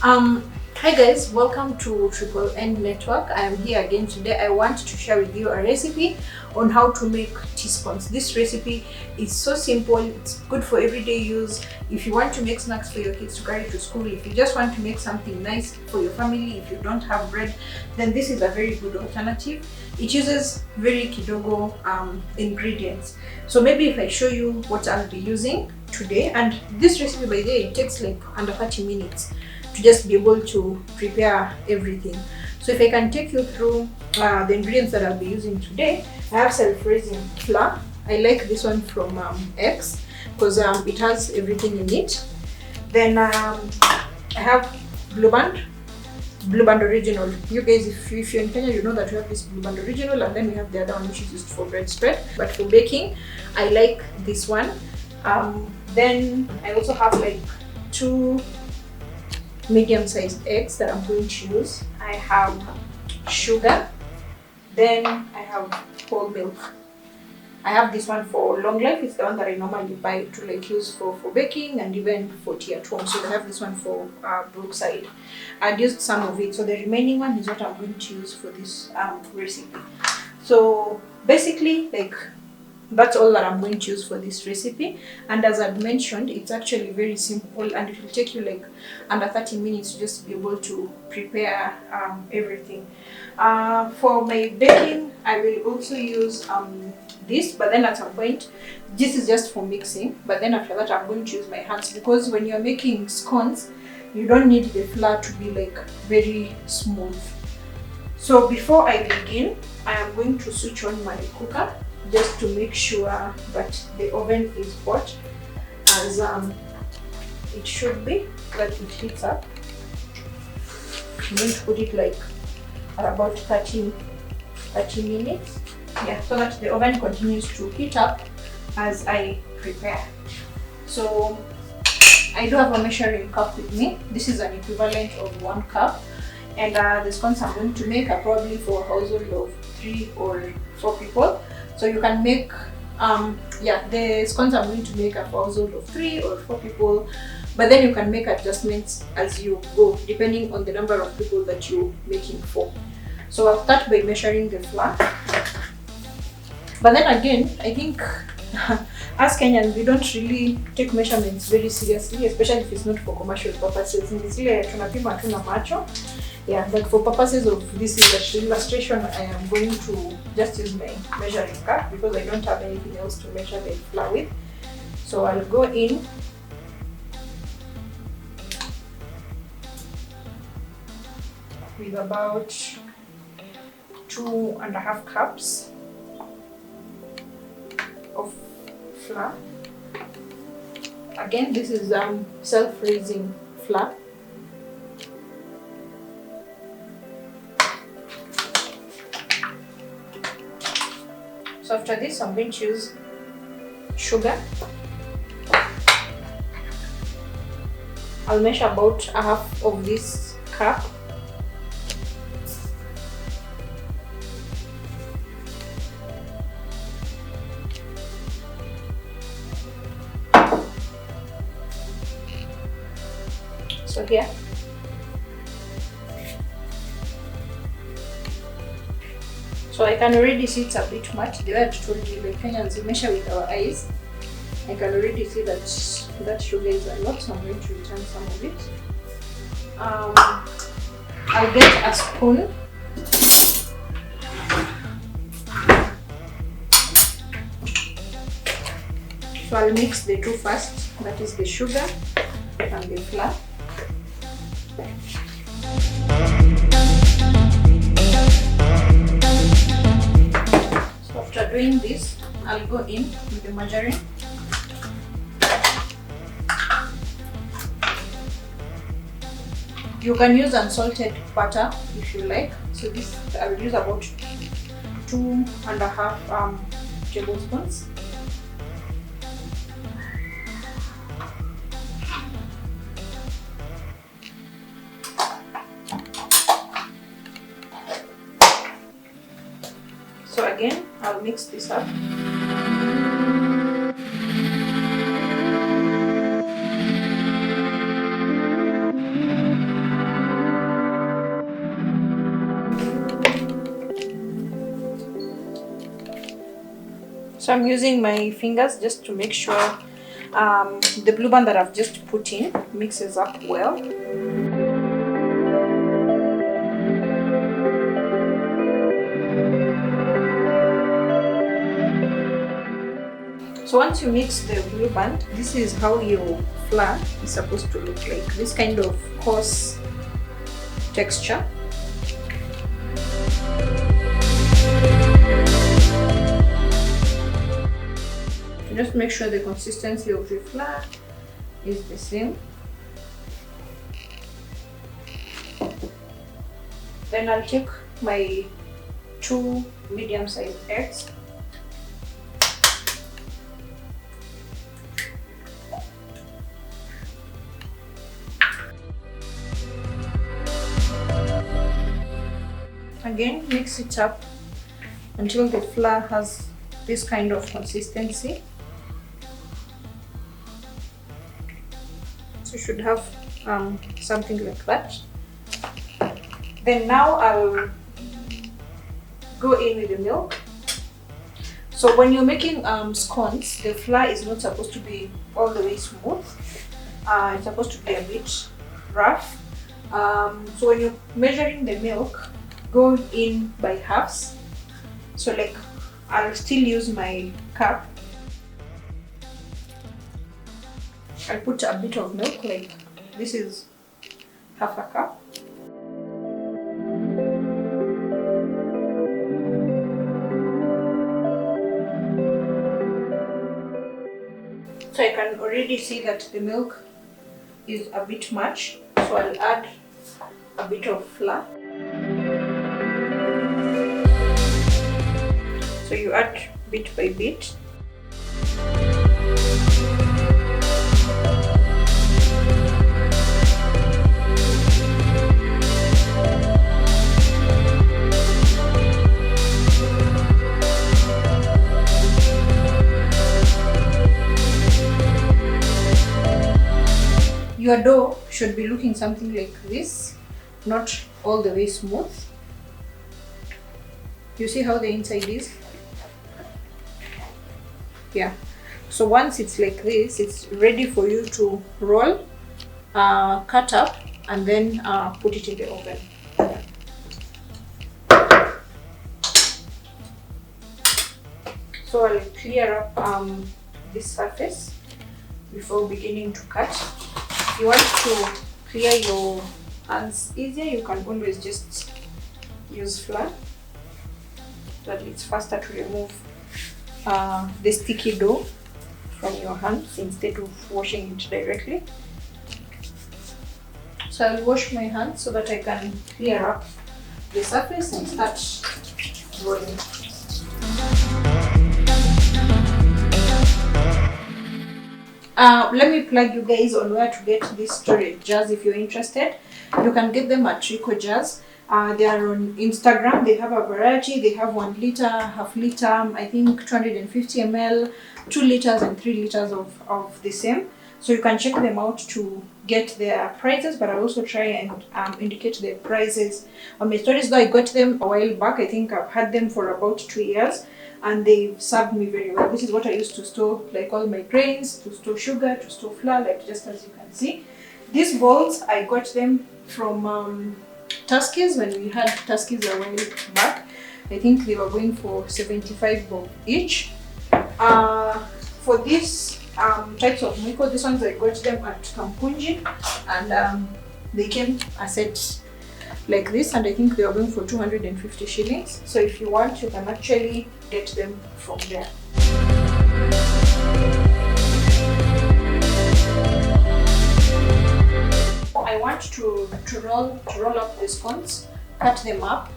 Um, Hi guys, welcome to Triple N Network. I am here again today. I want to share with you a recipe on how to make teaspoons. This recipe is so simple, it's good for everyday use. If you want to make snacks for your kids to carry to school, if you just want to make something nice for your family, if you don't have bread, then this is a very good alternative. It uses very kidogo ingredients. So maybe if I show you what I'll be using today, and this recipe by the way, it takes like under 30 minutes to just be able to prepare everything. So if I can take you through the ingredients that I'll be using today, I have self-raising flour. I like this one from X because it has everything in it. Then I have Blue Band Original. You guys, if you're in Kenya, you know that we have this Blue Band Original, and then we have the other one which is used for bread spread. But for baking, I like this one. Then I also have like 2 medium-sized eggs that I'm going to use. I have sugar, then I have whole milk. I have this one for long life. It's the one that I normally buy to like use for baking and even for tea at home. So I have this one for Brookside. I used some of it, so the remaining one is what I'm going to use for this recipe. So basically, like, that's all that I'm going to use for this recipe. And as I've mentioned, it's actually very simple and it will take you like under 30 minutes just to be able to prepare everything. For my baking, I will also use this, but then at some point, this is just for mixing. But then after that, I'm going to use my hands because when you're making scones, you don't need the flour to be like very smooth. So before I begin, I am going to switch on my cooker just to make sure that the oven is hot as it should be, that it heats up. I'm going to put it like at about 30 minutes. Yeah, so that the oven continues to heat up as I prepare. So I do have a measuring cup with me. This is an equivalent of 1 cup. And the scones I'm going to make are probably for a household of 3 or 4 people. So you can make, the scones I'm going to make are for a household of 3 or 4 people. But then you can make adjustments as you go, depending on the number of people that you're making for. So I'll start by measuring the flour. But then again, I think as Kenyans, we don't really take measurements very seriously, especially if it's not for commercial purposes. Yeah, but for purposes of this illustration, I am going to just use my measuring cup because I don't have anything else to measure the flour with. So I'll go in with about 2.5 cups of flour. Again, this is self-raising flour. So after this, I'm going to use sugar. I'll measure about 1/2 of this cup. So here. So I can already see it's a bit much. The way I told you, like Kenyans, we measure with our eyes. I can already see that sugar is a lot, so I'm going to return some of it. I'll get a spoon. So I'll mix the two first, that is the sugar and the flour. So after doing this, I'll go in with the margarine. You can use unsalted butter if you like. So this I will use about 2.5 tablespoons. So again, I'll mix this up. So I'm using my fingers just to make sure the blue band that I've just put in mixes up well. So once you mix the blue band, this is how your flour is supposed to look like. This kind of coarse texture. Just make sure the consistency of your flour is the same. Then I'll take my 2 medium-sized eggs. Again, mix it up until the flour has this kind of consistency. So you should have something like that. Then now I'll go in with the milk. So when you're making scones, the flour is not supposed to be all the way smooth. It's supposed to be a bit rough. So when you're measuring the milk, go in by halves. So like I'll still use my cup. I'll put a bit of milk, like this is half a cup. So I can already see that the milk is a bit much, so I'll add a bit of flour. So you add bit by bit. Your dough should be looking something like this, not all the way smooth. You see how the inside is? Yeah. So once it's like this, it's ready for you to roll, cut up, and then put it in the oven. So I'll clear up this surface before beginning to cut. If you want to clear your hands easier, you can always just use flour, but it's faster to remove the sticky dough from your hands instead of washing it directly. So I'll wash my hands so that I can clear up the surface and start rolling. Let me plug you guys on where to get these storage jars if you're interested. You can get them at Rico Jars. They are on Instagram. They have a variety. They have 1 liter, half liter, I think 250 ml, 2 liters and 3 liters of the same. So you can check them out to get their prices, but I'll also try and indicate the prices on my stories. Though I got them a while back, I think I've had them for about 2 years. And they've served me very well. This is what I used to store like all my grains, to store sugar, to store flour, like just as you can see. These bowls, I got them from Tuskies when we had Tuskies a while back. I think they were going for 75 bob each. For these types of mwiko, these ones I got them at Kampunji, and they came a set like this, and I think they are going for 250 shillings. So if you want, you can actually get them from there. I want to roll up the scones, cut them up,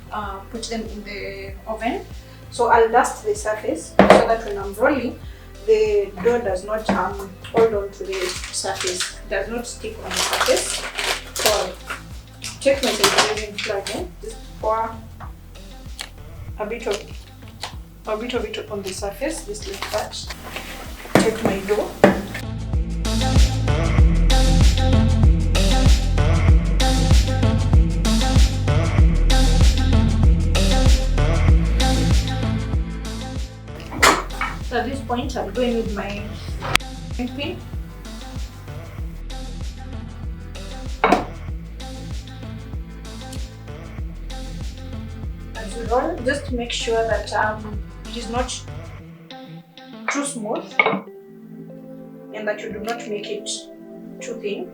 put them in the oven. So I'll dust the surface so that when I'm rolling, the dough does not hold on to the surface, does not stick on the surface. So take my centrifuging flour again, just pour a bit of it on the surface, just like that. Take my dough. So point, I'll go in with my pin. As you roll, just make sure that it is not too smooth and that you do not make it too thin.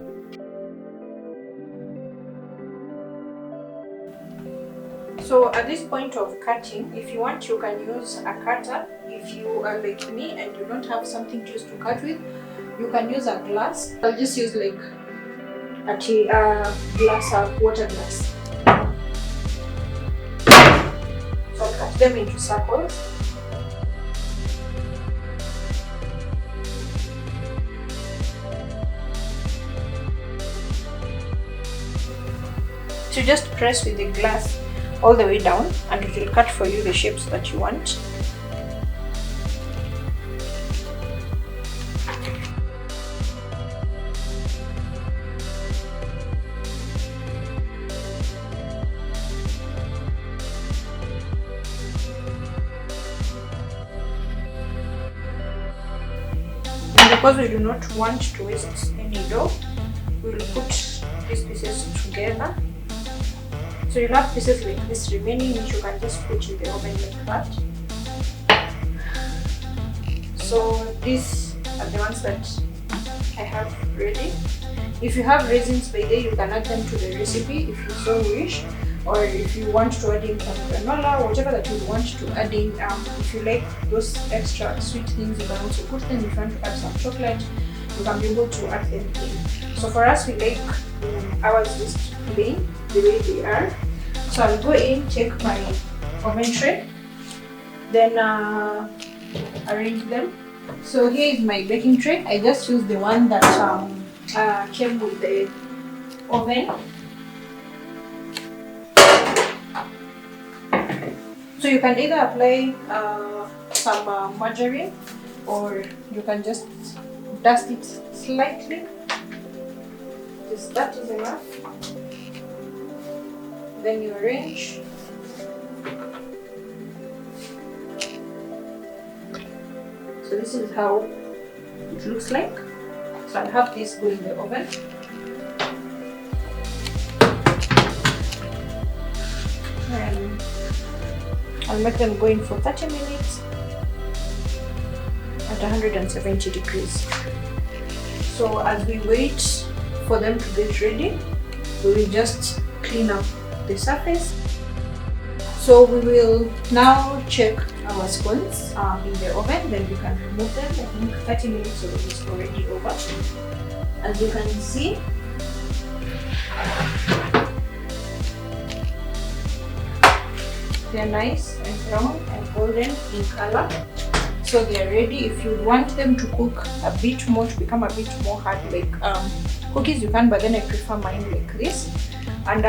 So at this point of cutting, if you want, you can use a cutter. If you are like me and you don't have something to use to cut with, you can use a glass. I'll just use like a glass, a water glass. So I'll cut them into circles. So just press with the glass all the way down and it will cut for you the shapes that you want. And because we do not want to waste any dough, we will put these pieces together. So you'll have pieces like this remaining, which you can just put in the oven like that. So these are the ones that I have ready. If you have raisins by day, you can add them to the recipe if you so wish, or if you want to add in some granola, whatever that you want to add in. If you like those extra sweet things, you can also put them. If you want to add some chocolate, you can be able to add them in. So for us, we like ours just plain the way they are. So I'll go in, take my oven tray, then arrange them. So here is my baking tray. I just used the one that came with the oven. So you can either apply some margarine, or you can just dust it slightly. Just that is enough. Then you arrange. So this is how it looks like. So I'll have this go in the oven. And I'll make them go in for 30 minutes at 170 degrees. So as we wait for them to get ready, we will just clean up the surface. So we will now check our scones in the oven, then we can remove them. I think 30 minutes is already over. As you can see, they're nice and brown and golden in color. So they're ready. If you want them to cook a bit more, to become a bit more hard like cookies, you can, but then I prefer mine like this. And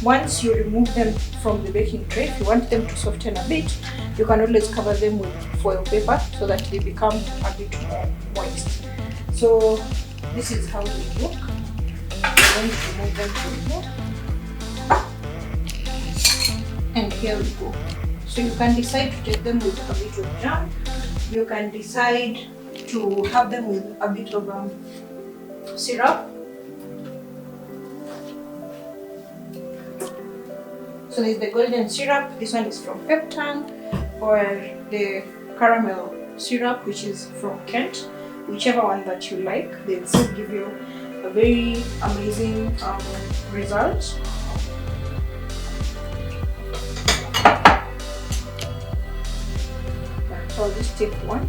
once you remove them from the baking tray, if you want them to soften a bit, you can always cover them with foil paper so that they become a bit more moist. So this is how they look. I'm going to remove them from here. And here we go. So you can decide to take them with a bit of jam. You can decide to have them with a bit of syrup. So there's the golden syrup. This one is from Peptang, or the caramel syrup, which is from Kent. Whichever one that you like, they'll still give you a very amazing result. So I'll just take one.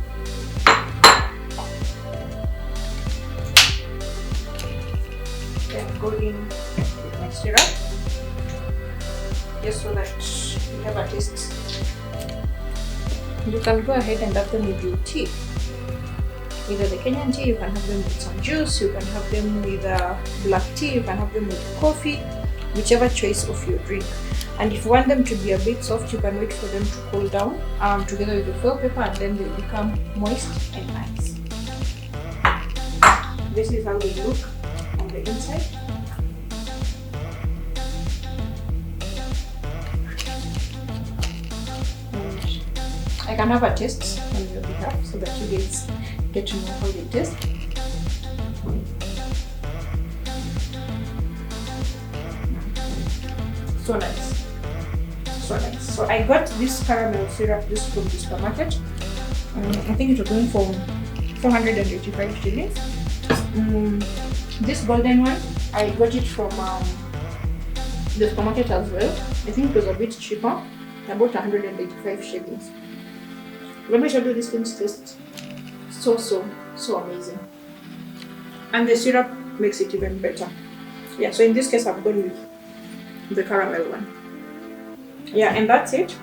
Then go in with my syrup, just so that you have a taste. You can go ahead and have them with your tea. Either the Kenyan tea, you can have them with some juice, you can have them with black tea, you can have them with coffee, whichever choice of your drink. And if you want them to be a bit soft, you can wait for them to cool down together with the foil paper, and then they become moist and nice. This is how they look on the inside. And I can have a taste on your behalf. have so that you guys get to know how they taste. So nice. So nice. So I got this caramel syrup just from the supermarket. I think it was going for 485 shillings. This golden one, I got it from the supermarket as well. I think it was a bit cheaper, about 185 shillings. Let me show you these things taste so amazing. And the syrup makes it even better. Yeah, so in this case I've gone with the caramel one. Yeah, and that's it.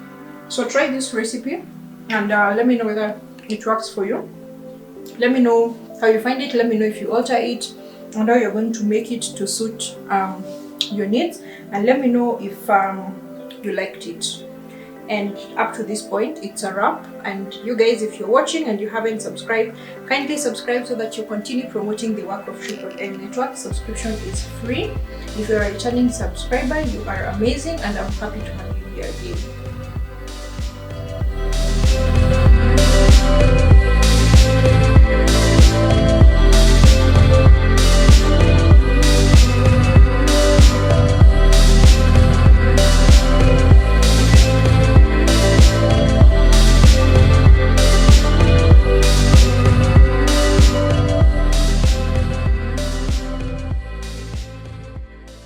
So try this recipe and let me know whether it works for you. Let me know how you find it. Let me know if you alter it and how you're going to make it to suit your needs, and let me know if you liked it. And up to this point, it's a wrap. And you guys, if you're watching and you haven't subscribed, kindly subscribe so that you continue promoting the work of Triple M Network. Subscription is free. If you're a returning subscriber, you are amazing, and I'm happy to have you here again.